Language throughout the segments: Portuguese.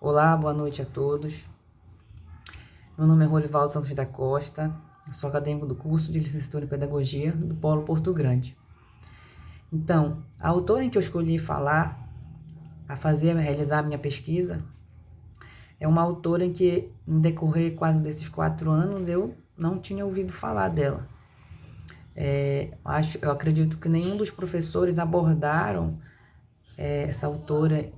Olá, boa noite a todos. Meu nome é Rolivaldo Santos da Costa, eu sou acadêmico do curso de Licenciatura em Pedagogia do Polo Porto Grande. Então, a autora em que eu escolhi falar, realizar a minha pesquisa, é uma autora em que, no decorrer quase desses 4 anos, eu não tinha ouvido falar dela. Eu acredito que nenhum dos professores abordaram essa autora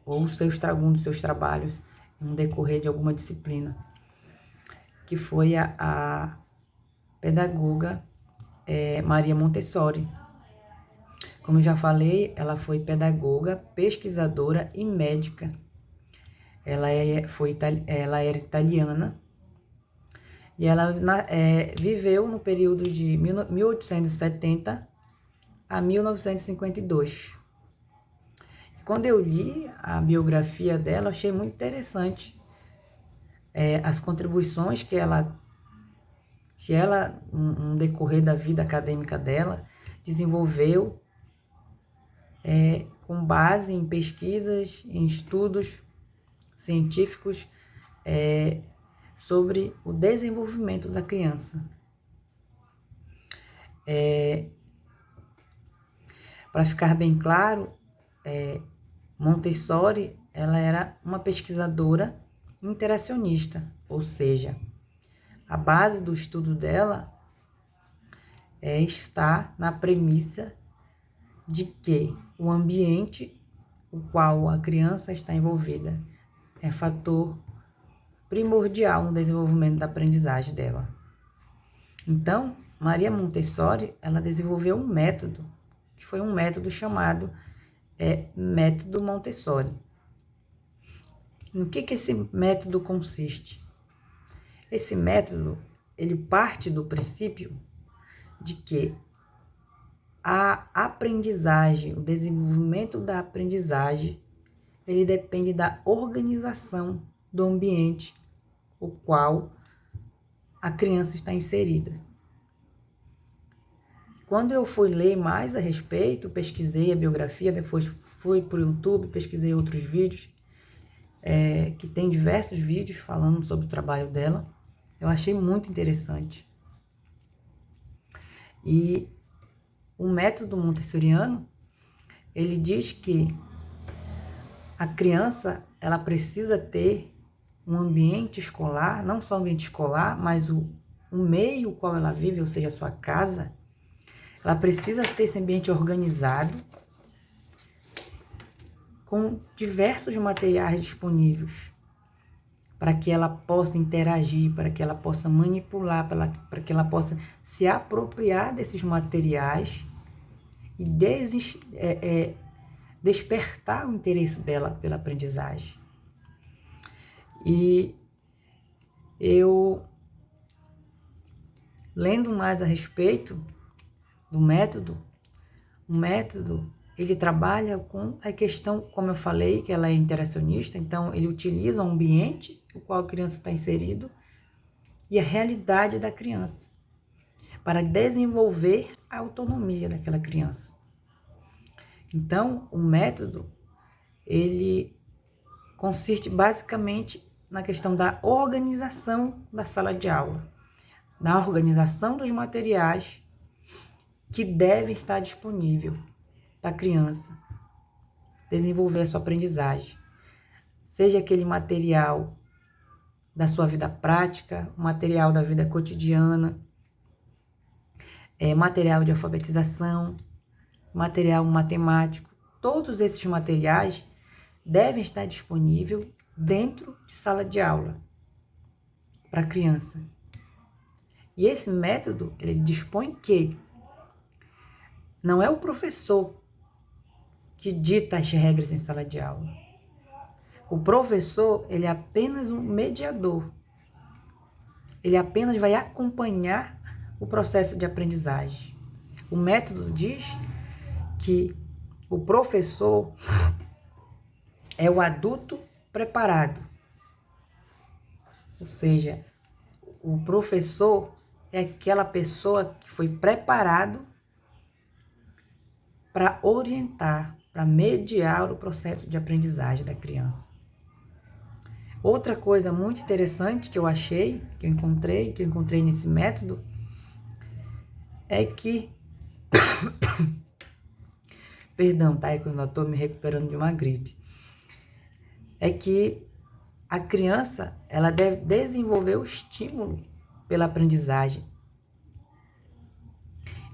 ou algum dos seus trabalhos no decorrer de alguma disciplina, que foi a pedagoga Maria Montessori. Como eu já falei, ela foi pedagoga, pesquisadora e médica. Ela era italiana e ela viveu no período de 1870 a 1952. Quando eu li a biografia dela, achei muito interessante as contribuições que ela, no decorrer da vida acadêmica dela, desenvolveu com base em pesquisas, em estudos científicos sobre o desenvolvimento da criança. Para ficar bem claro, Montessori ela era uma pesquisadora interacionista, ou seja, a base do estudo dela está na premissa de que o ambiente o qual a criança está envolvida é fator primordial no desenvolvimento da aprendizagem dela. Então, Maria Montessori, ela desenvolveu um método, que foi um método chamado método Montessori. No que esse método consiste? Esse método, ele parte do princípio de que a aprendizagem, o desenvolvimento da aprendizagem, ele depende da organização do ambiente o qual a criança está inserida. Quando eu fui ler mais a respeito, pesquisei a biografia, depois fui para o YouTube, pesquisei outros vídeos, que tem diversos vídeos falando sobre o trabalho dela, eu achei muito interessante. E o método montessoriano, ele diz que a criança, ela precisa ter um ambiente escolar, não só o ambiente escolar, mas o meio qual ela vive, ou seja, a sua casa, ela precisa ter esse ambiente organizado, com diversos materiais disponíveis, para que ela possa interagir, para que ela possa manipular, para que ela possa se apropriar desses materiais e despertar o interesse dela pela aprendizagem. E eu, lendo mais a respeito do método, o método, ele trabalha com a questão, como eu falei, que ela é interacionista, então ele utiliza o ambiente no qual a criança está inserido e a realidade da criança, para desenvolver a autonomia daquela criança. Então, o método, ele consiste basicamente na questão da organização da sala de aula, na organização dos materiais que devem estar disponível para a criança desenvolver a sua aprendizagem. Seja aquele material da sua vida prática, material da vida cotidiana, material de alfabetização, material matemático. Todos esses materiais devem estar disponíveis dentro de sala de aula para a criança. E esse método, ele dispõe que não é o professor que dita as regras em sala de aula. O professor, ele é apenas um mediador. Ele apenas vai acompanhar o processo de aprendizagem. O método diz que o professor é o adulto preparado. Ou seja, o professor é aquela pessoa que foi preparado para orientar, para mediar o processo de aprendizagem da criança. Outra coisa muito interessante que eu achei, que eu encontrei nesse método, é que, perdão, tá? É que eu ainda estou me recuperando de uma gripe. É que a criança, ela deve desenvolver o estímulo pela aprendizagem.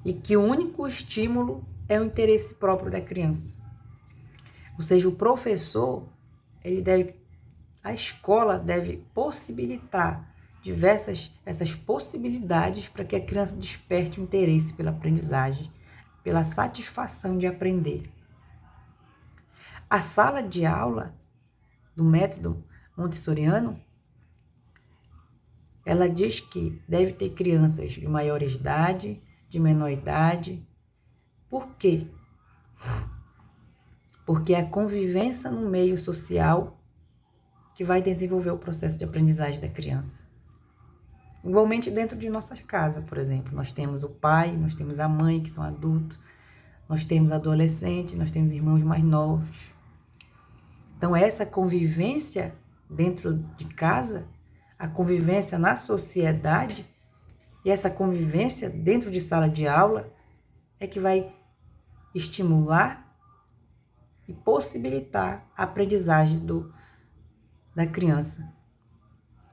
E que o único estímulo é o interesse próprio da criança. Ou seja, o professor, a escola deve possibilitar essas possibilidades para que a criança desperte o interesse pela aprendizagem, pela satisfação de aprender. A sala de aula do método montessoriano, ela diz que deve ter crianças de maior idade, de menor idade. Por quê? Porque é a convivência no meio social que vai desenvolver o processo de aprendizagem da criança. Igualmente dentro de nossa casa, por exemplo, nós temos o pai, nós temos a mãe, que são adultos, nós temos adolescentes, nós temos irmãos mais novos. Então, essa convivência dentro de casa, a convivência na sociedade e essa convivência dentro de sala de aula é que vai estimular e possibilitar a aprendizagem da criança,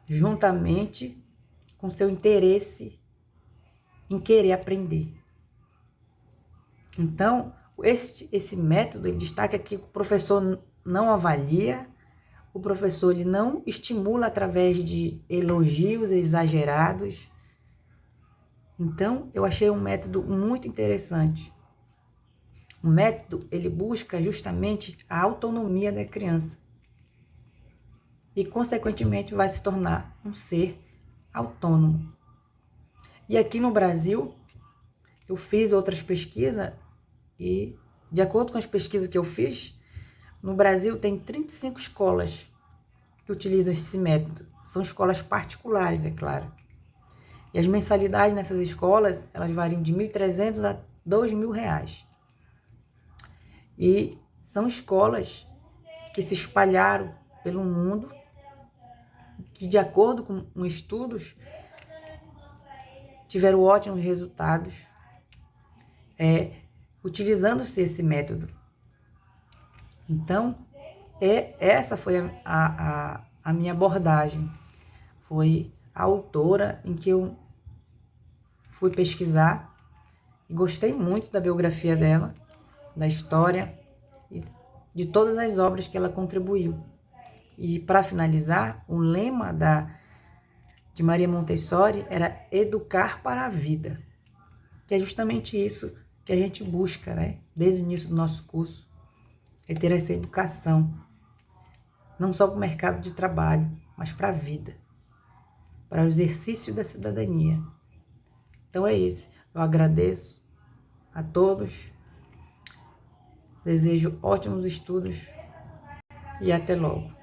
juntamente com seu interesse em querer aprender. Então, esse método, ele destaca que o professor não avalia, o professor ele não estimula através de elogios exagerados. Então, eu achei um método muito interessante. O método, ele busca justamente a autonomia da criança e, consequentemente, vai se tornar um ser autônomo. E aqui no Brasil, eu fiz outras pesquisas e, de acordo com as pesquisas que eu fiz, no Brasil tem 35 escolas que utilizam esse método. São escolas particulares, é claro. E as mensalidades nessas escolas, elas variam de R$ 1.300 a R$ 2.000. E são escolas que se espalharam pelo mundo, que, de acordo com estudos, tiveram ótimos resultados utilizando-se esse método. Então, essa foi a minha abordagem. Foi a autora em que eu fui pesquisar e gostei muito da biografia dela, da história e de todas as obras que ela contribuiu. E, para finalizar, o lema de Maria Montessori era educar para a vida, que é justamente isso que a gente busca, né? Desde o início do nosso curso, é ter essa educação, não só para o mercado de trabalho, mas para a vida, para o exercício da cidadania. Então é isso. Eu agradeço a todos, desejo ótimos estudos e até logo.